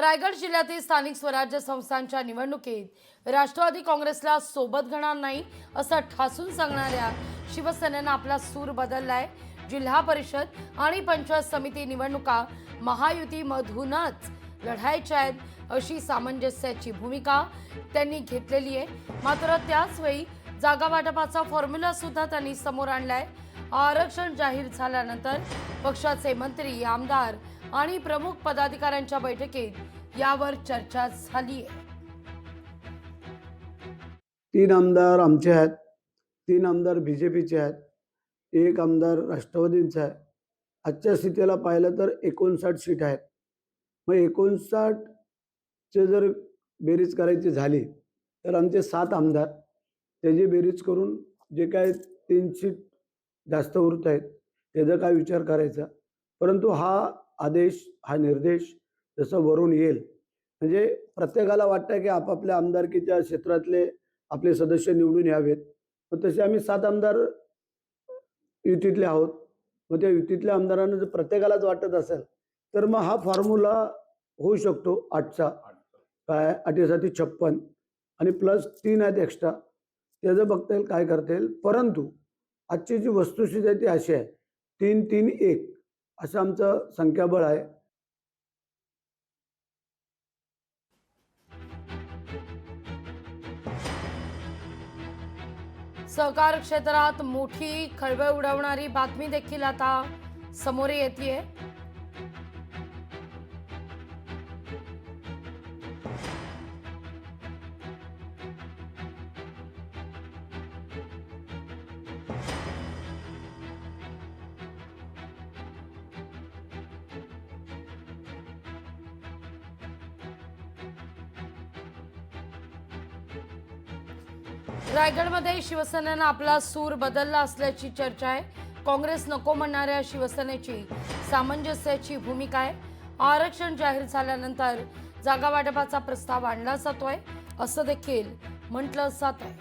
रायगड जिल्ह्यातील स्थानिक स्वराज्य संस्थांच्या निवडणुकीत राष्ट्रवादी काँग्रेसला सोबत घेणार नाही असं ठासून सांगणाऱ्या शिवसेनेनं आपला सूर बदललाय। जिल्हा परिषद आणि पंचायत समिती निवडणुका महायुतीमधूनच लढायच्या आहेत अशी सामंजस्याची भूमिका त्यांनी घेतलेली आहे। मात्र त्याच वेळी जागा वाटपाचा फॉर्म्युला सुद्धा त्यांनी समोर आणलाय। आरक्षण जाहीर झाल्यानंतर पक्षाचे मंत्री, आमदार आणि प्रमुख पदाधिकाऱ्यांच्या बैठकीत यावर चर्चा झाली आहे। 3 आमदार आमचे आहेत, 3 आमदार बीजेपीचे आहेत, 1 आमदार राष्ट्रवादीचा आहे। आजच्या स्थितीला पाहिलं तर 59 सीट आहेत। मग 59 चे जर बेरीज करायची झाली तर आमचे 7 आमदार त्याची बेरीज करून जे काय 3 सीट जास्त उरत आहेत त्याचा काय विचार करायचा। परंतु हा आदेश, हा निर्देश जसं वरून येईल म्हणजे प्रत्येकाला वाटतं की आपापल्या आमदारकीच्या क्षेत्रातले आपले सदस्य निवडून यावेत। मग तसे आम्ही 7 आमदार युतीतले आहोत। मग त्या युतीतल्या आमदारांना जर प्रत्येकालाच वाटत असेल तर मग हा फॉर्म्युला होऊ शकतो 8चा, काय 8×7=56 आणि प्लस 3 आहेत एक्स्ट्रा, त्याचं बघता येईल काय करता येईल। परंतु आजची जी वस्तुस्थिती आहे ती अशी आहे, 3-3-1 असं आमचं संख्याबळ आहे। सहकार क्षेत्रात मोठी खळबळ उडवणारी बातमी देखील आता समोर येतेय। रायगडमध्ये शिवसेनेनं आपला सूर बदलला असल्याची चर्चा आहे। काँग्रेस नको म्हणणाऱ्या शिवसेनेची सामंजस्याची भूमिका आहे। आरक्षण जाहीर झाल्यानंतर जागा वाटपाचा प्रस्ताव आणला जातोय असं देखील म्हटलं जात आहे।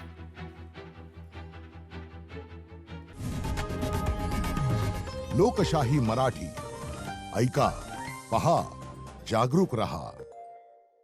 लोकशाही मराठी ऐका, पहा, जागरूक रहा।